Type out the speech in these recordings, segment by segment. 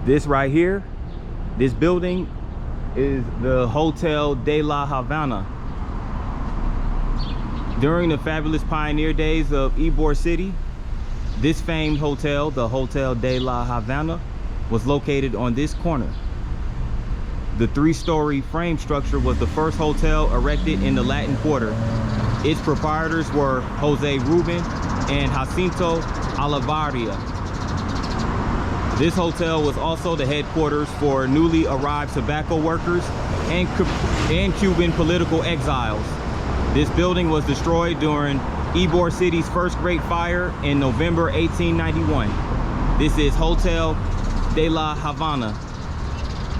This right here, this building is the Hotel de la Havana. During the fabulous pioneer days of Ybor City, this famed hotel, the Hotel de la Havana, was located on this corner. The 3-story frame structure was the first hotel erected in the Latin Quarter. Its proprietors were Jose Ruben and Jacinto Olivaria. This hotel was also the headquarters for newly arrived tobacco workers and Cuban political exiles. This building was destroyed during Ybor City's first Great Fire in November 1891. This is Hotel de la Havana,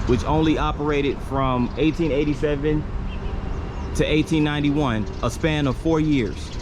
which only operated from 1887 to 1891, a span of 4 years.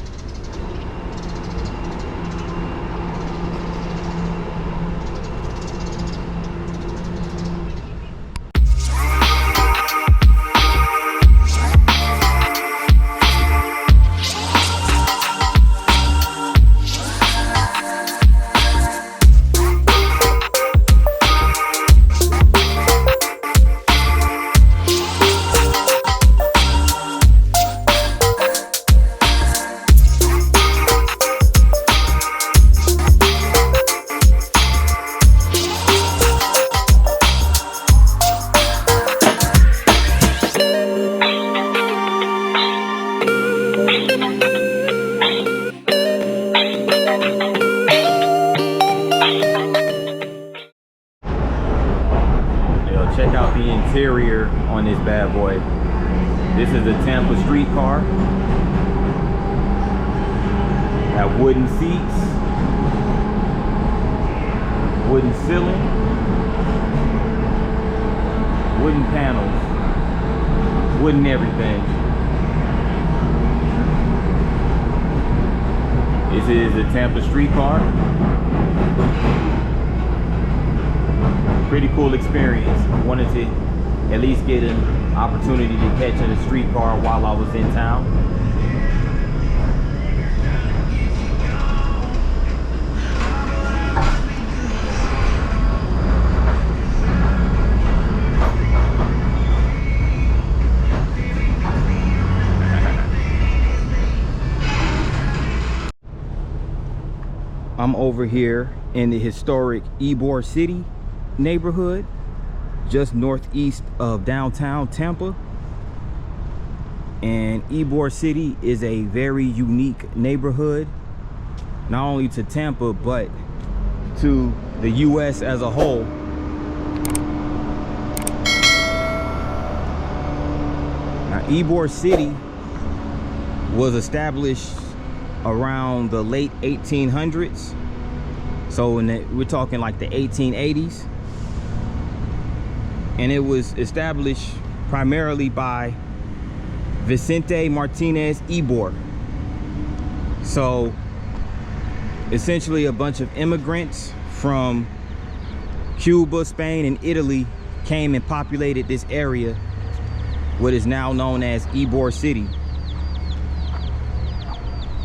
Check out the interior on this bad boy. This is a Tampa streetcar. Have wooden seats, wooden ceiling, wooden panels, wooden everything. This is a Tampa streetcar. Pretty cool experience. Wanted to at least get an opportunity to catch in a streetcar while I was in town. I'm over here in the historic Ybor City neighborhood, just northeast of downtown Tampa. And Ybor City is a very unique neighborhood, not only to Tampa but to the US as a whole. Now, Ybor City was established around the late 1800s, so we're talking like the 1880s. And it was established primarily by Vicente Martinez Ybor. So essentially a bunch of immigrants from Cuba, Spain, and Italy came and populated this area, what is now known as Ybor City.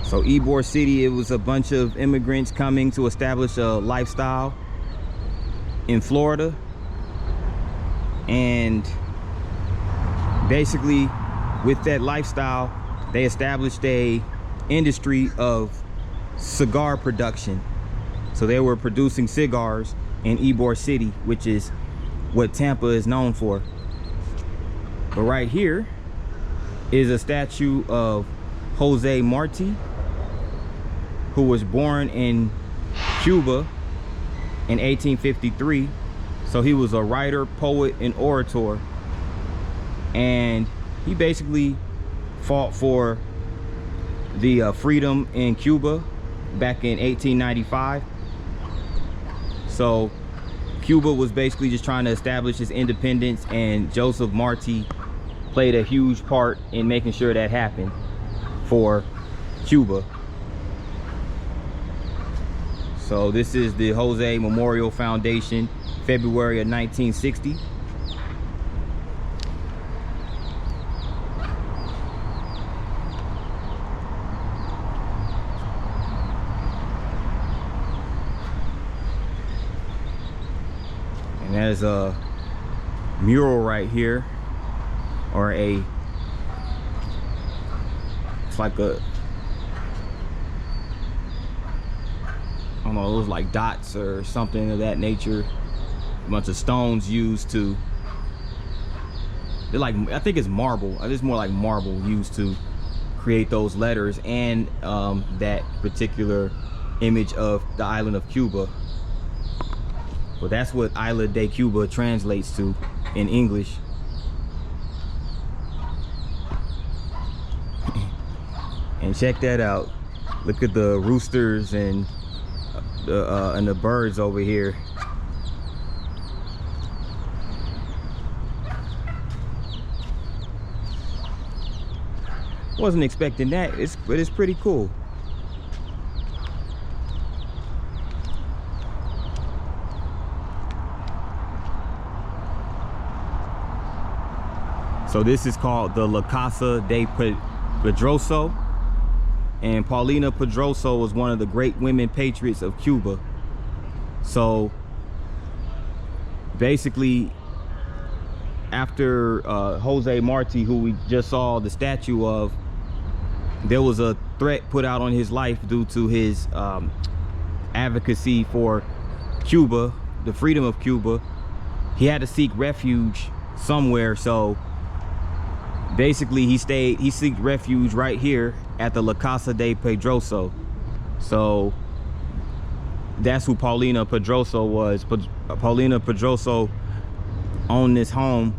So Ybor City, it was a bunch of immigrants coming to establish a lifestyle in Florida. And basically with that lifestyle, they established a industry of cigar production. So they were producing cigars in Ybor City, which is what Tampa is known for. But right here is a statue of Jose Marti, who was born in Cuba in 1853. So he was a writer, poet, and orator. And he basically fought for the freedom in Cuba back in 1895. So Cuba was basically just trying to establish its independence, and Joseph Marti played a huge part in making sure that happened for Cuba. So this is the Jose Memorial Foundation, February of 1960. And there's a mural right here, or it's like a, I don't know, it was like dots or something of that nature. A bunch of stones used to, they're like, I think it's marble. It's more like marble used to create those letters, and that particular image of the island of Cuba. Well, that's what Isla de Cuba translates to in English. And check that out. Look at the roosters and the birds over here. Wasn't expecting that, but it's pretty cool. So this is called the La Casa de Pedroso, and Paulina Pedroso was one of the great women patriots of Cuba. So basically, after Jose Marti, who we just saw the statue of, there was a threat put out on his life due to his advocacy for Cuba, the freedom of Cuba. He had to seek refuge somewhere, so basically he seeked refuge right here at the La Casa de Pedroso. So that's who Paulina Pedroso was. Paulina Pedroso owned this home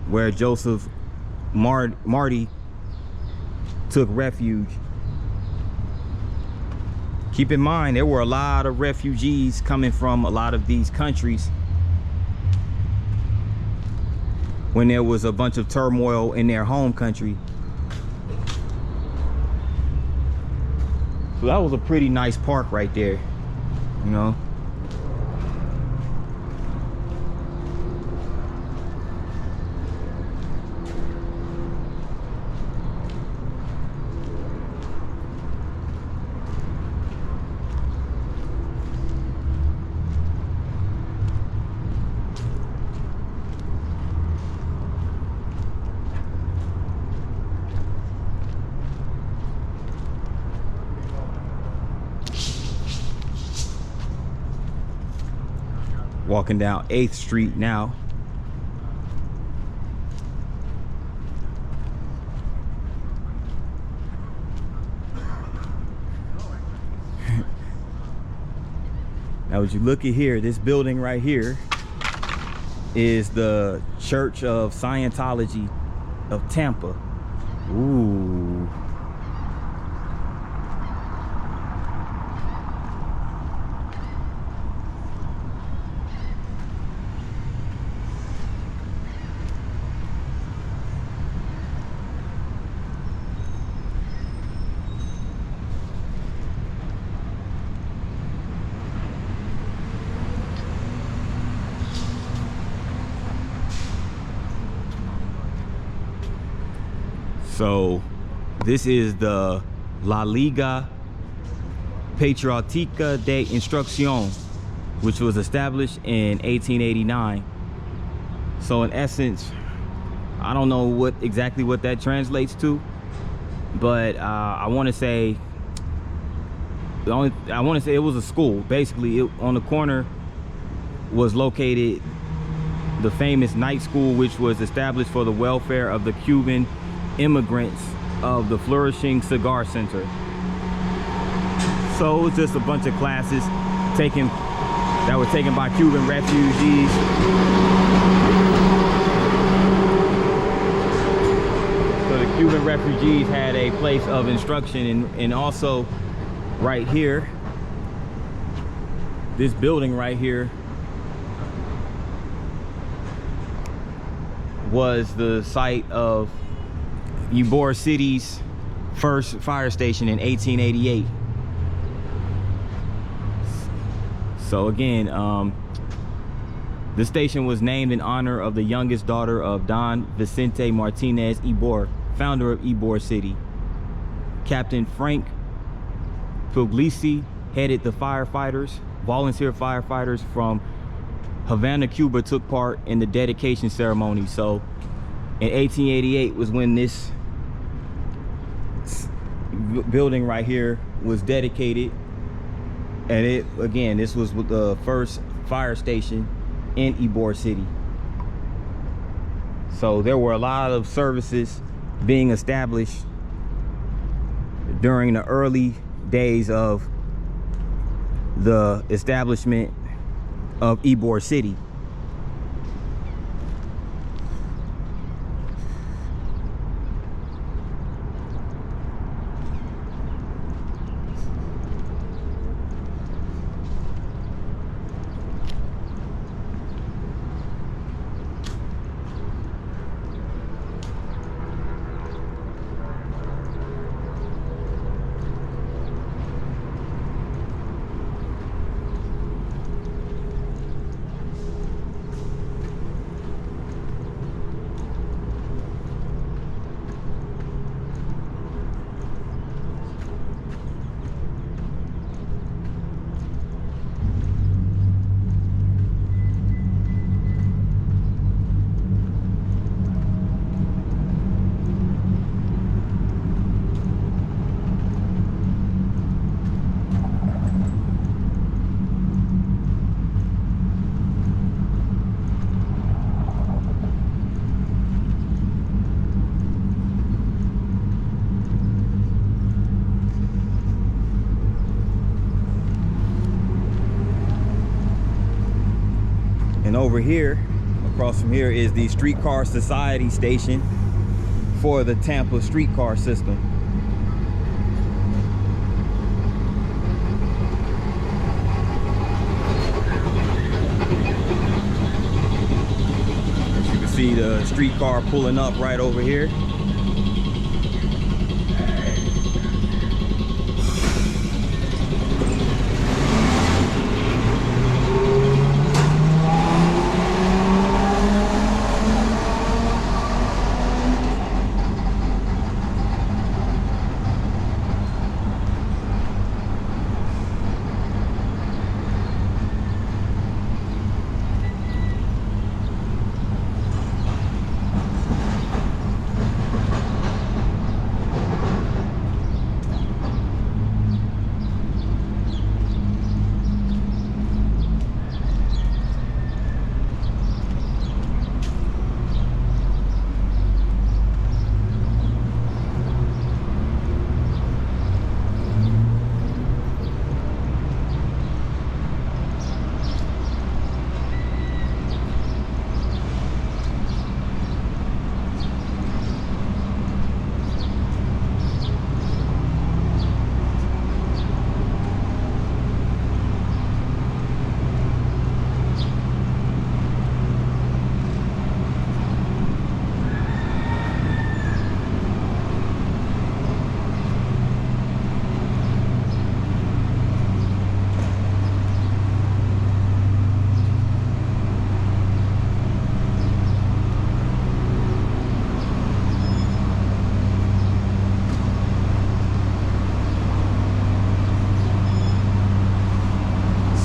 where Joseph Marti took refuge. Keep in mind, there were a lot of refugees coming from a lot of these countries when there was a bunch of turmoil in their home country. So that was a pretty nice park right there, you know. Walking down 8th Street now. Now as you look at here, this building right here is the Church of Scientology of Tampa. Ooh. So this is the La Liga Patriótica de Instrucción, which was established in 1889. So in essence, I don't know exactly what that translates to, but I want to say it was a school. Basically, on the corner was located the famous night school, which was established for the welfare of the Cuban immigrants of the flourishing cigar center. So it was just a bunch of classes that were taken by Cuban refugees. So the Cuban refugees had a place of instruction, and also right here, this building right here was the site of Ybor City's first fire station in 1888. So again, the station was named in honor of the youngest daughter of Don Vicente Martinez Ybor, founder of Ybor City. Captain Frank Puglisi headed the volunteer firefighters from Havana, Cuba took part in the dedication ceremony. So in 1888 was when this building right here was dedicated. And it, again, this was the first fire station in Ybor City. So there were a lot of services being established during the early days of the establishment of Ybor City. And over here, across from here, is the Streetcar Society station for the Tampa streetcar system. As you can see, the streetcar pulling up right over here.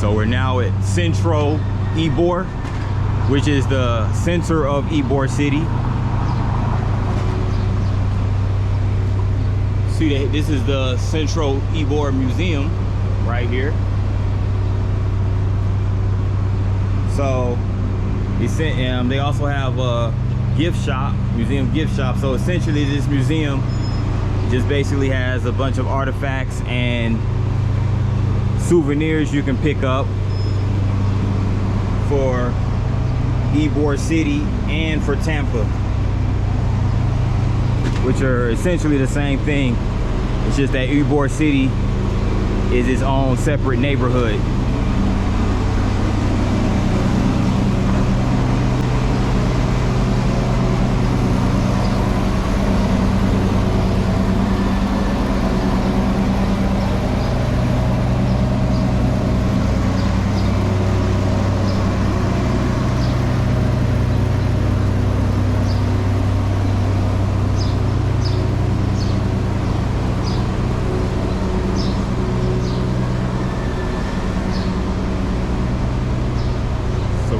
So we're now at Centro Ybor, which is the center of Ybor City. See that this is the Centro Ybor Museum right here. So they also have a gift shop, museum gift shop. So essentially this museum just basically has a bunch of artifacts and souvenirs you can pick up for Ybor City and for Tampa, which are essentially the same thing. It's just that Ybor City is its own separate neighborhood.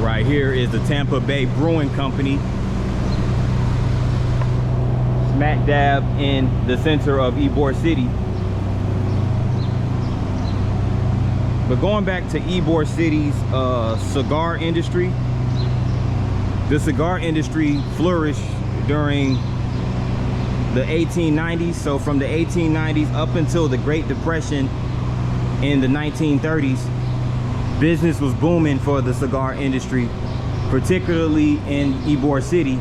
Right here is the Tampa Bay Brewing Company. Smack dab in the center of Ybor City. But going back to Ybor City's cigar industry, the cigar industry flourished during the 1890s. So from the 1890s up until the Great Depression in the 1930s, business was booming for the cigar industry, particularly in Ybor City,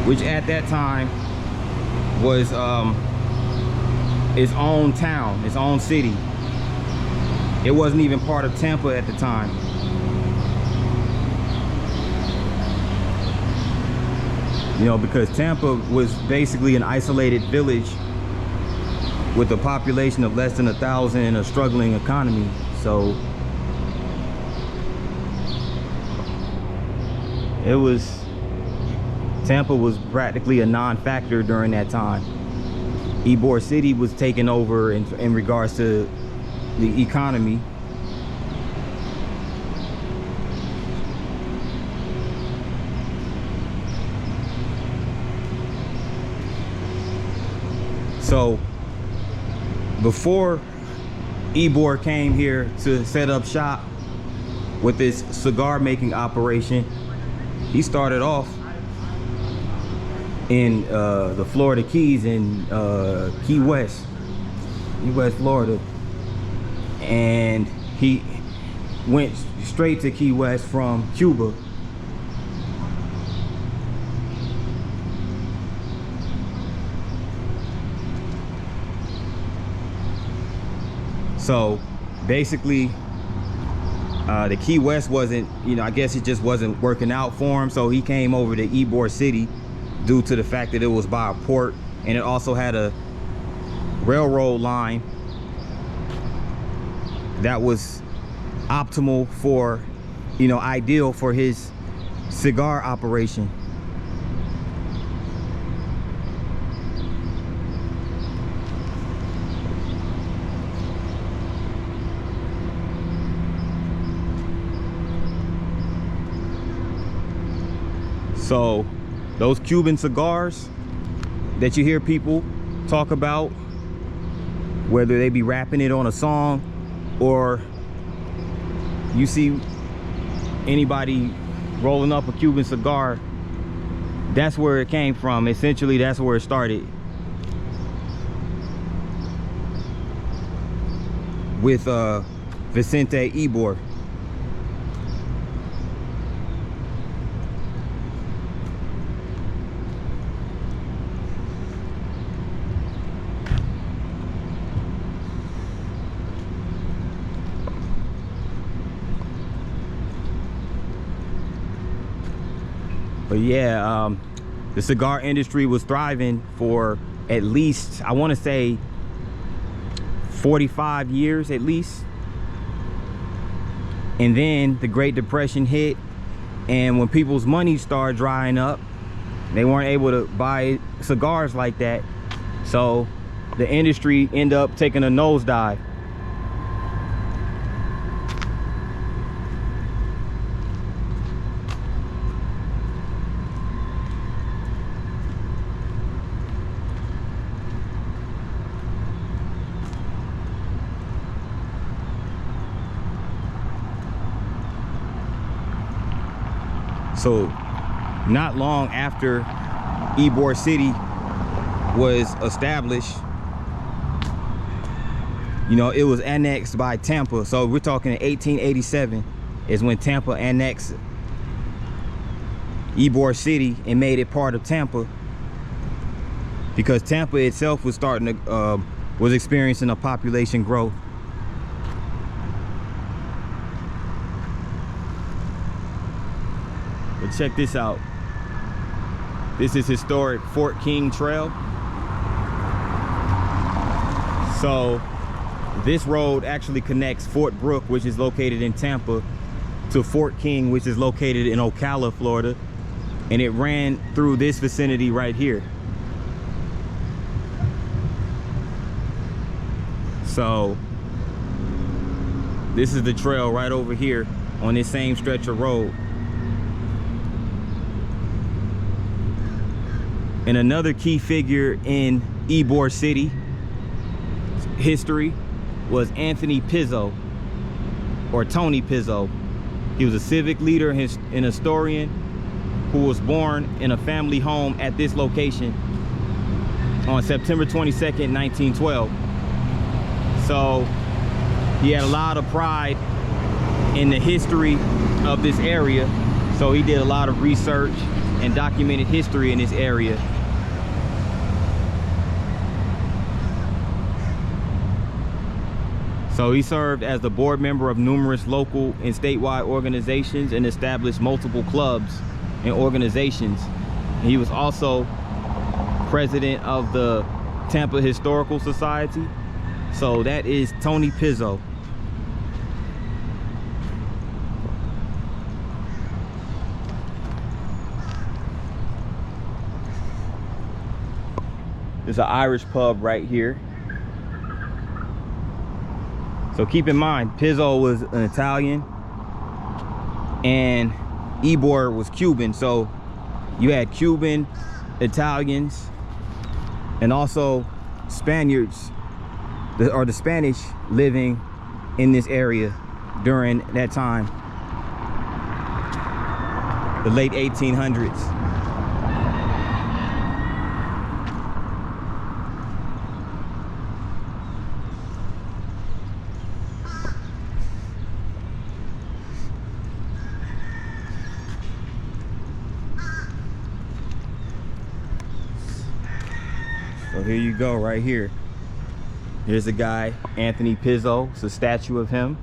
which at that time was its own town, its own city. It wasn't even part of Tampa at the time. You know, because Tampa was basically an isolated village with a population of less than 1,000 and a struggling economy. So Tampa was practically a non-factor during that time. Ybor City was taken over in regards to the economy. So before Ybor came here to set up shop with this cigar making operation, he started off in the Florida Keys in Key West, Florida. And he went straight to Key West from Cuba. So basically the Key West wasn't, you know, I guess it just wasn't working out for him. So he came over to Ybor City due to the fact that it was by a port and it also had a railroad line that was optimal for, you know, ideal for his cigar operation. So those Cuban cigars that you hear people talk about, whether they be rapping it on a song or you see anybody rolling up a Cuban cigar, that's where it came from. Essentially, that's where it started. With Vicente Ybor. But yeah, the cigar industry was thriving for at least, I want to say 45 years at least. And then the Great Depression hit, and when people's money started drying up, they weren't able to buy cigars like that. So the industry ended up taking a nosedive. So not long after Ybor City was established, you know, it was annexed by Tampa. So we're talking in 1887 is when Tampa annexed Ybor City and made it part of Tampa, because Tampa itself was starting to was experiencing a population growth. But check this out. This is historic Fort King Trail. So this road actually connects Fort Brooke, which is located in Tampa, to Fort King, which is located in Ocala, Florida. And it ran through this vicinity right here. So this is the trail right over here on this same stretch of road. And another key figure in Ybor City history was Anthony Pizzo, or Tony Pizzo. He was a civic leader and historian who was born in a family home at this location on September 22nd, 1912. So he had a lot of pride in the history of this area. So he did a lot of research and documented history in this area. So he served as the board member of numerous local and statewide organizations and established multiple clubs and organizations. He was also president of the Tampa Historical Society. So that is Tony Pizzo. There's an Irish pub right here. So keep in mind, Pizzo was an Italian and Ybor was Cuban. So you had Cuban, Italians, and also Spaniards, or the Spanish, living in this area during that time, the late 1800s. So here you go, right here. Here's the guy, Anthony Pizzo. It's a statue of him.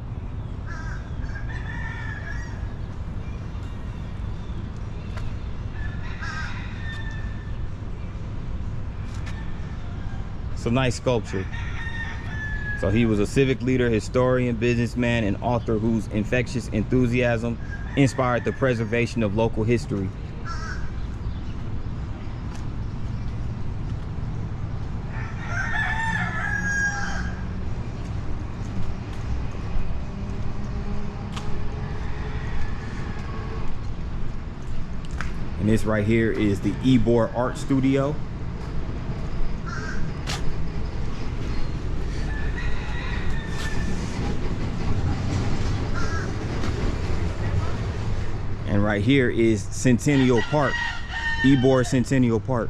It's a nice sculpture. So he was a civic leader, historian, businessman, and author whose infectious enthusiasm inspired the preservation of local history. And this right here is the Ybor Art Studio. And right here is Centennial Park, Ybor Centennial Park.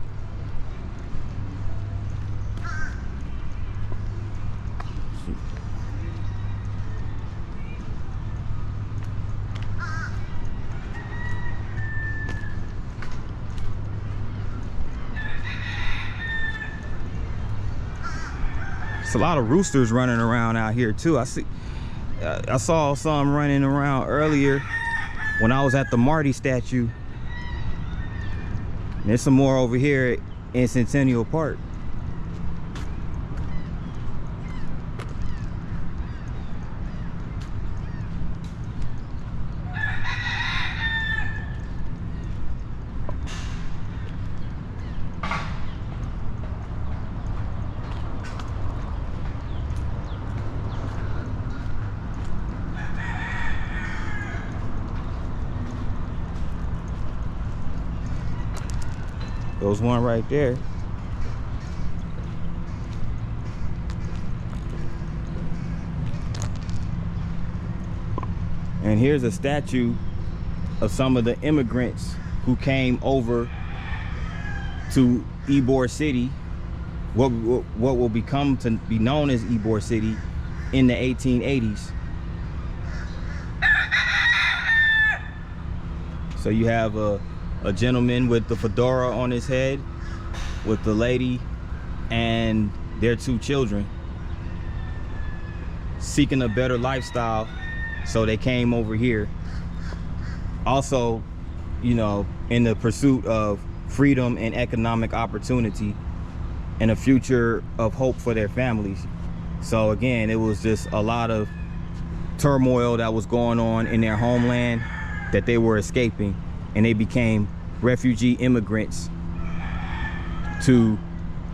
It's a lot of roosters running around out here too. I saw some running around earlier when I was at the Marty statue. And there's some more over here in Centennial Park. There's one right there. And here's a statue of some of the immigrants who came over to Ybor City, what will become to be known as Ybor City, in the 1880s. So you have a gentleman with the fedora on his head, with the lady and their two children, seeking a better lifestyle, so they came over here. Also, you know, in the pursuit of freedom and economic opportunity and a future of hope for their families. So again, it was just a lot of turmoil that was going on in their homeland that they were escaping, and they became refugee immigrants to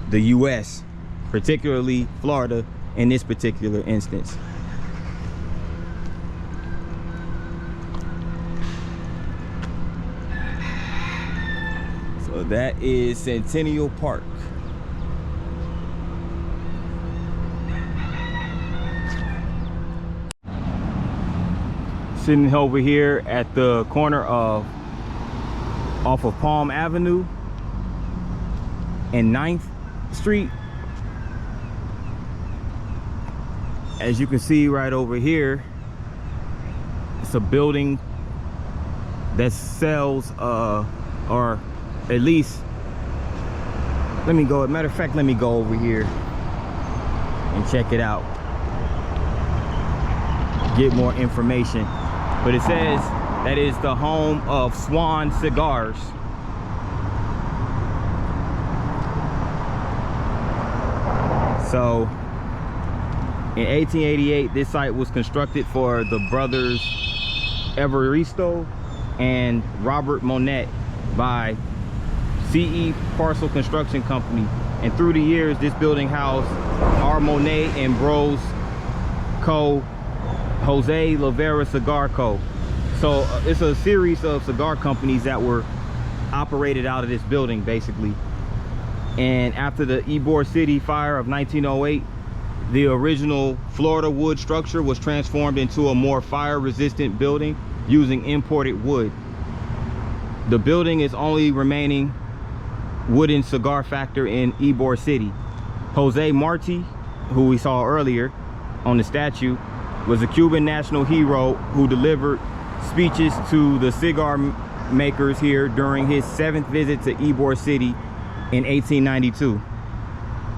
the US, particularly Florida in this particular instance. So that is Centennial Park. Sitting over here at the corner of off of Palm Avenue and 9th Street. As you can see right over here, it's a building that sells or at least, let me go, matter of fact, let me go over here and check it out, get more information. But it says that is the home of Swan Cigars. So in 1888, this site was constructed for the brothers Evaristo and Robert Monet by CE Parcel Construction Company. And through the years, this building housed R. Monet and Bros Co. Jose Lavera Cigar Co. So it's a series of cigar companies that were operated out of this building basically. And after the Ybor City fire of 1908, the original Florida wood structure was transformed into a more fire resistant building using imported wood. The building is only remaining wooden cigar factory in Ybor City. Jose Marti, who we saw earlier on the statue, was a Cuban national hero who delivered speeches to the cigar makers here during his 7th visit to Ybor City in 1892.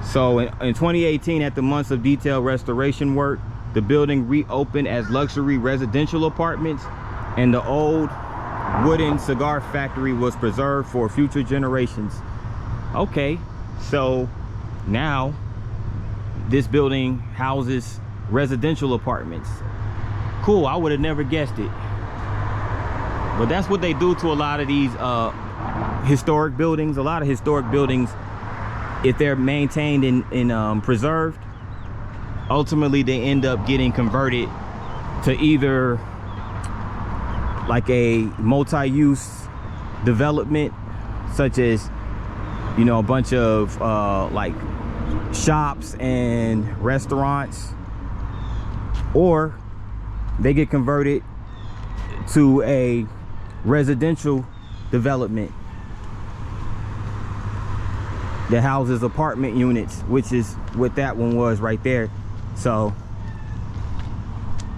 So in 2018, at the months of detailed restoration work, the building reopened as luxury residential apartments, and the old wooden cigar factory was preserved for future generations. Okay, so now this building houses residential apartments. Cool, I would have never guessed it. But that's what they do to a lot of these historic buildings. A lot of historic buildings, if they're maintained and preserved, ultimately they end up getting converted to either like a multi-use development, such as, you know, a bunch of like shops and restaurants, or they get converted to a residential development that houses apartment units, which is what that one was right there. So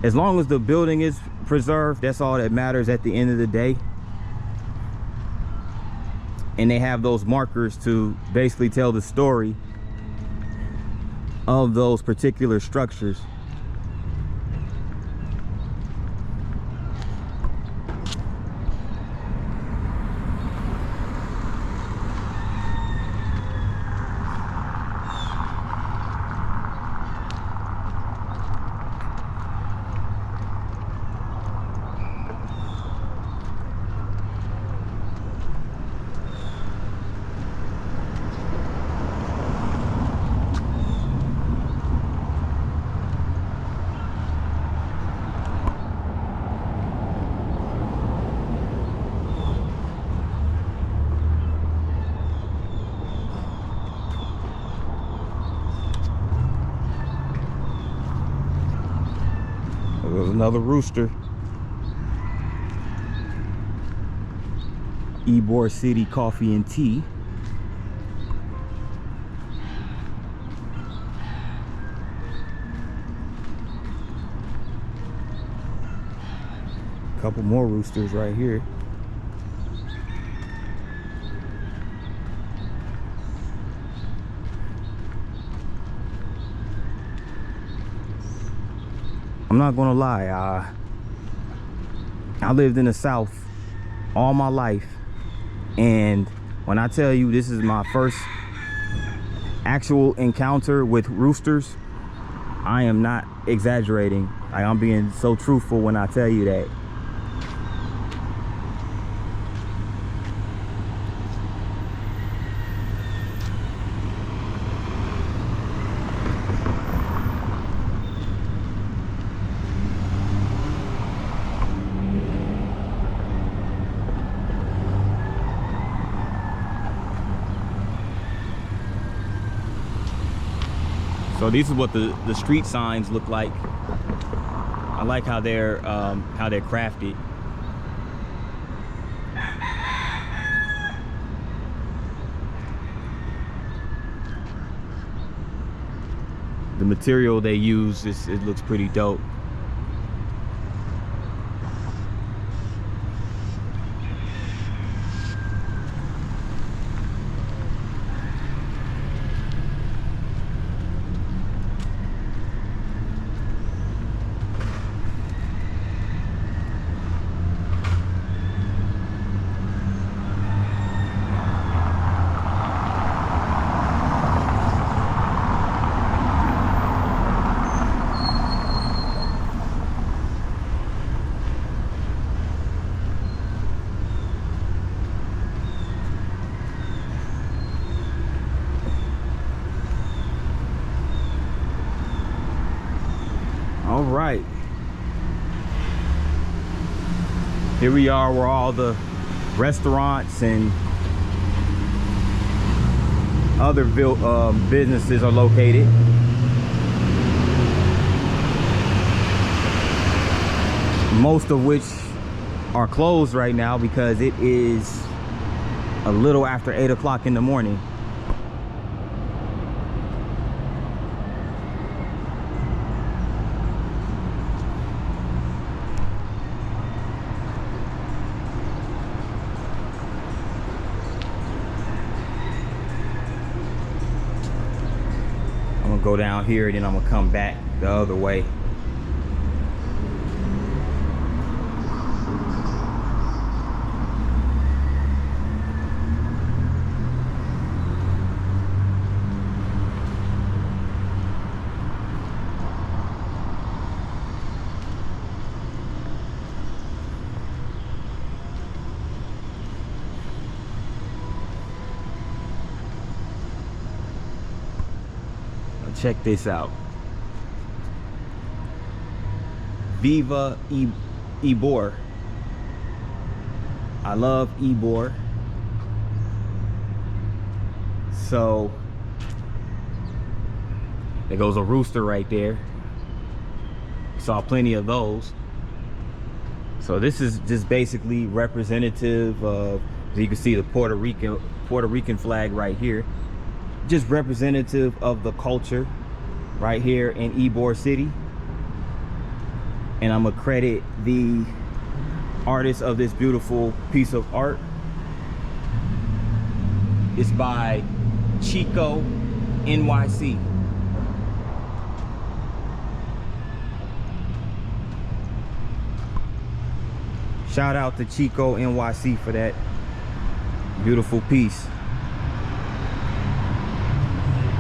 as long as the building is preserved, that's all that matters at the end of the day. And they have those markers to basically tell the story of those particular structures. There's another rooster. Ybor City Coffee and Tea. Couple more roosters right here. I'm not gonna lie, I lived in the South all my life, and when I tell you this is my first actual encounter with roosters, I am not exaggerating. I'm being so truthful when I tell you that. So these is what the street signs look like. I like how they're crafted. The material they use it looks pretty dope. All right, here we are where all the restaurants and other businesses are located. Most of which are closed right now because it is a little after 8 o'clock in the morning. I'm gonna go down here and then I'm gonna come back the other way. Check this out. Viva Ybor. I love Ybor. So there goes a rooster right there. Saw plenty of those. So this is just basically representative of, you can see the Puerto Rican flag right here. Just representative of the culture right here in Ybor City. And I'm gonna credit the artist of this beautiful piece of art. It's by Chico NYC. Shout out to Chico NYC for that beautiful piece.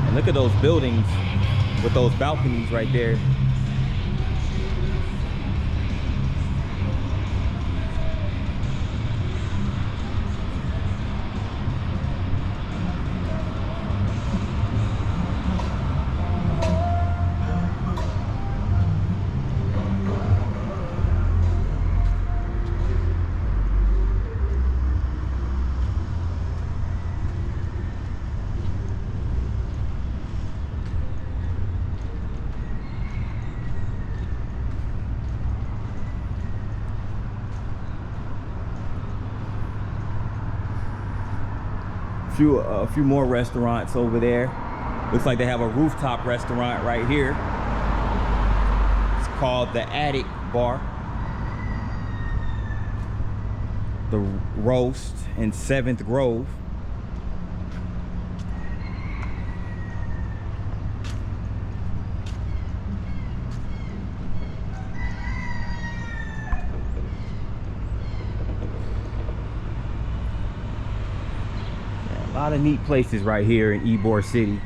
And look at those buildings with those balconies right there. A few more restaurants over there. Looks like they have a rooftop restaurant right here. It's called the Attic Bar. The Roast in 7th Grove. A lot of neat places right here in Ybor City.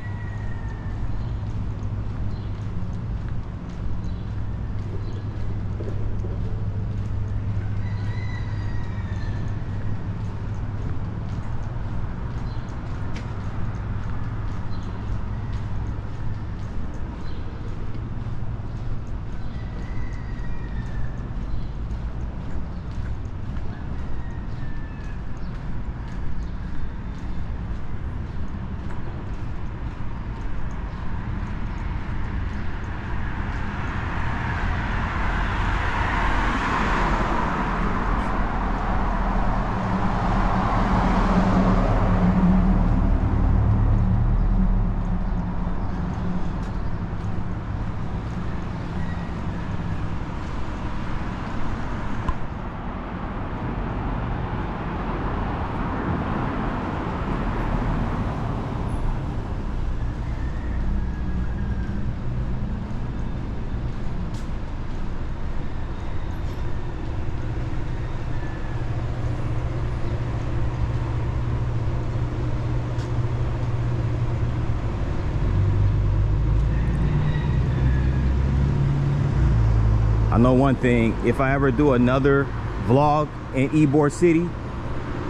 I know one thing, if I ever do another vlog in Ybor City,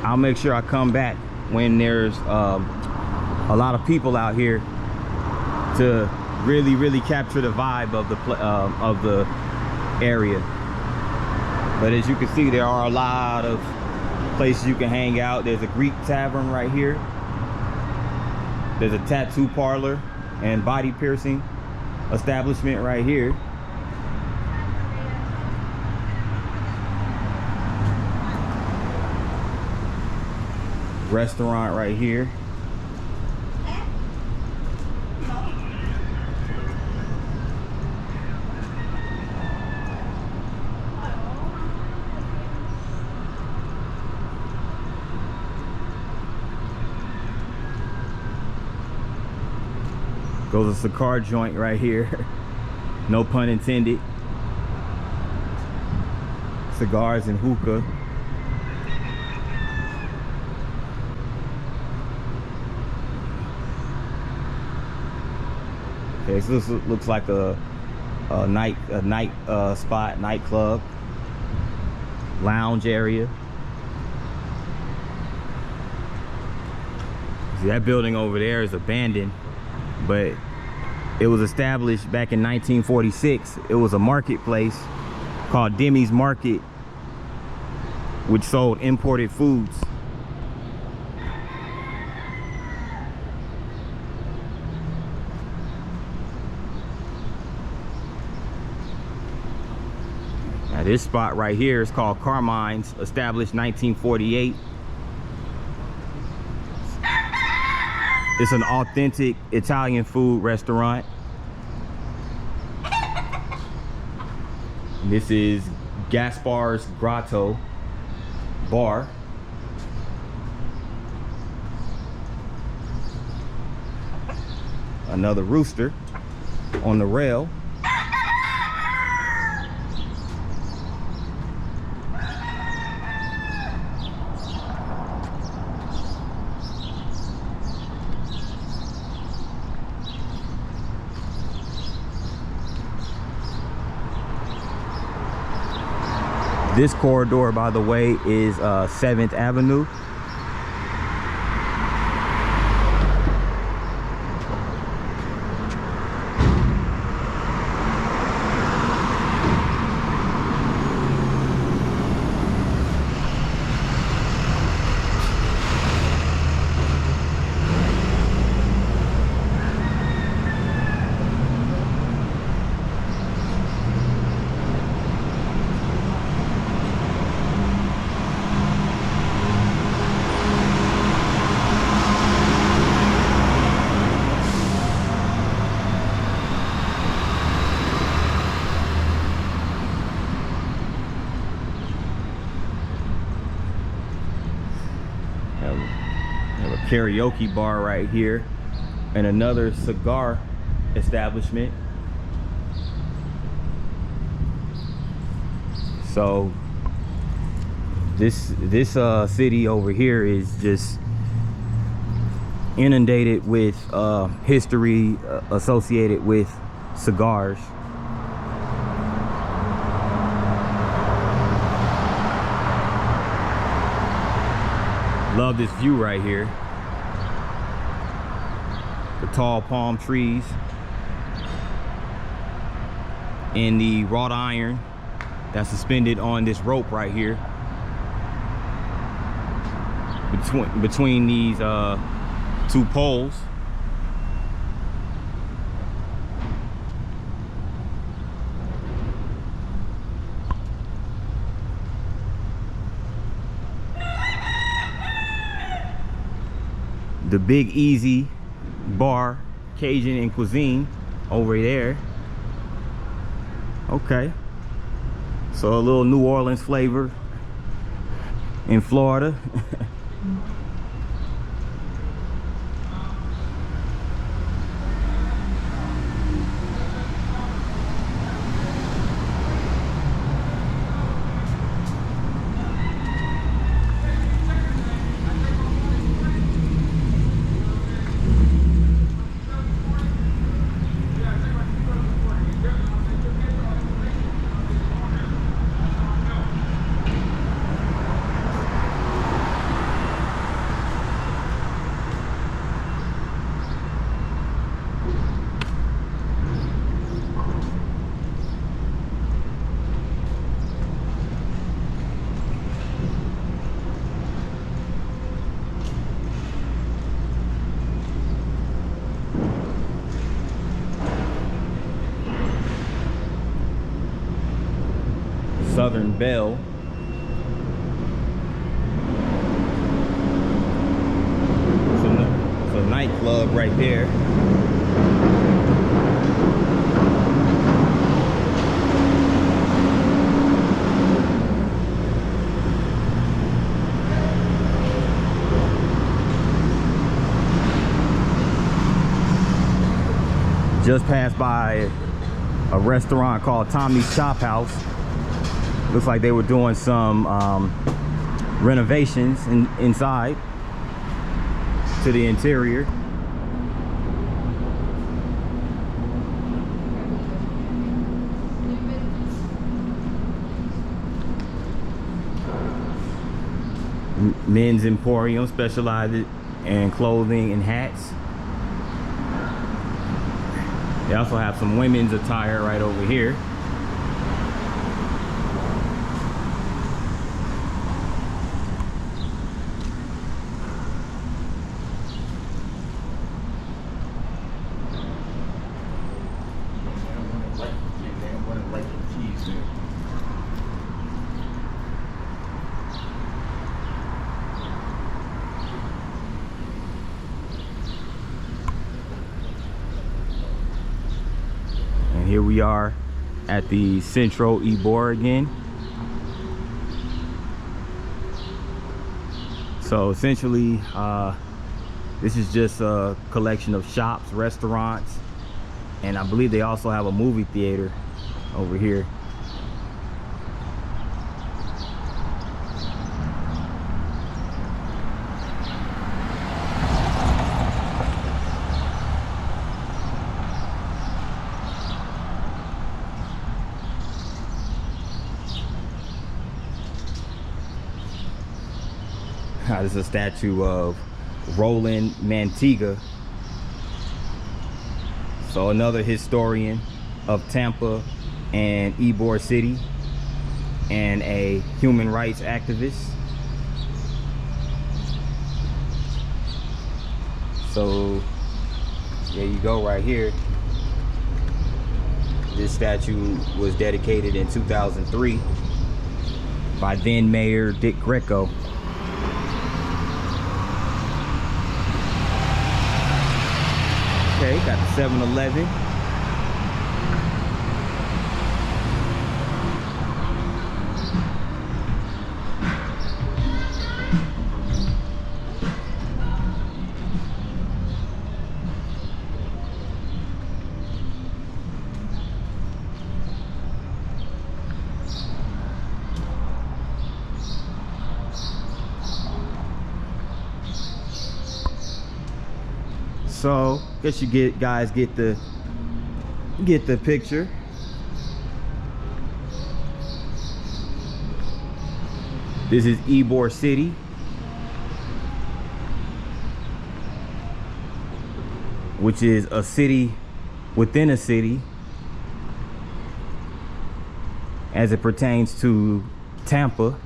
I'll make sure I come back when there's a lot of people out here to really capture the vibe of the area. But as you can see, there are a lot of places you can hang out. There's a Greek tavern right here. There's a tattoo parlor and body piercing establishment right here. Restaurant right here. Goes a cigar joint right here. No pun intended. Cigars and hookah. Okay, so this looks like a night spot, nightclub, lounge area. See, that building over there is abandoned, but it was established back in 1946. It was a marketplace called Demi's Market, which sold imported foods. Now this spot right here is called Carmine's, established 1948. It's an authentic Italian food restaurant. This is Gaspar's Grotto Bar. Another rooster on the rail. This corridor, by the way, is 7th Avenue. Karaoke bar right here, and another cigar establishment. So this city over here is just inundated with history associated with cigars. Love this view right here. The tall palm trees and the wrought iron that's suspended on this rope right here between these two poles. The Big Easy Bar, Cajun and Cuisine over there. Okay, so a little New Orleans flavor in Florida. bell. It's a nightclub right there. Just passed by a restaurant called Tommy's Chop House. Looks like they were doing some renovations inside to the interior. Men's Emporium specializes in clothing and hats. They also have some women's attire right over here. Here we are at the Central Ybor again. So essentially, this is just a collection of shops, restaurants, and I believe they also have a movie theater over here. This is a statue of Roland Manteega. So another historian of Tampa and Ybor City and a human rights activist. So there you go right here. This statue was dedicated in 2003 by then Mayor Dick Greco. Okay, got the 7-Eleven. So guess you guys get the picture. This is Ybor City. Which is a city within a city as it pertains to Tampa.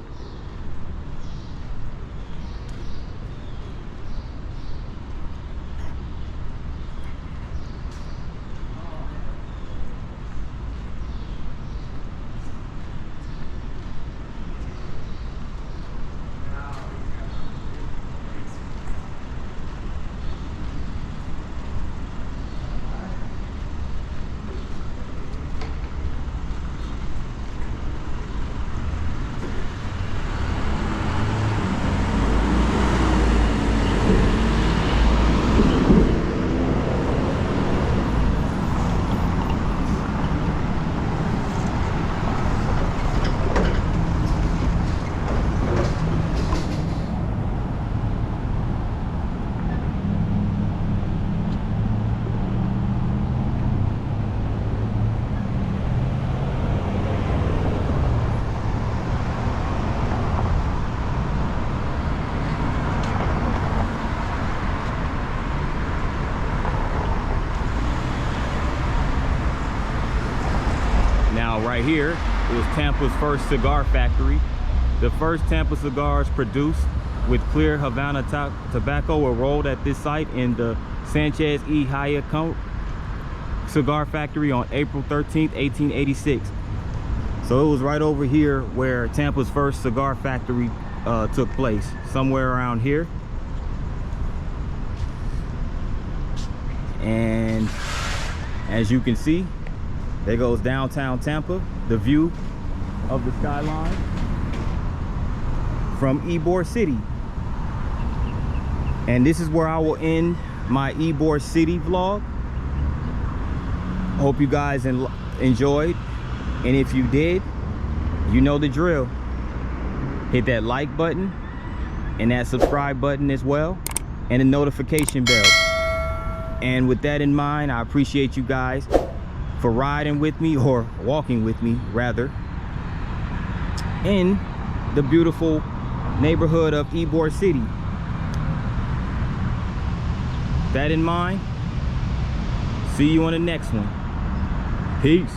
Right here is Tampa's first cigar factory. The first Tampa cigars produced with clear Havana tobacco were rolled at this site in the Sanchez E. Hayek cigar factory on April 13th, 1886. So it was right over here where Tampa's first cigar factory took place, somewhere around here. And as you can see, there goes downtown Tampa, the view of the skyline from Ybor City. And this is where I will end my Ybor City vlog. Hope you guys enjoyed, and if you did, you know the drill. Hit that like button and that subscribe button as well, and the notification bell. And with that in mind, I appreciate you guys for riding with me, or walking with me rather, in the beautiful neighborhood of Ybor City. That in mind, see you on the next one. Peace.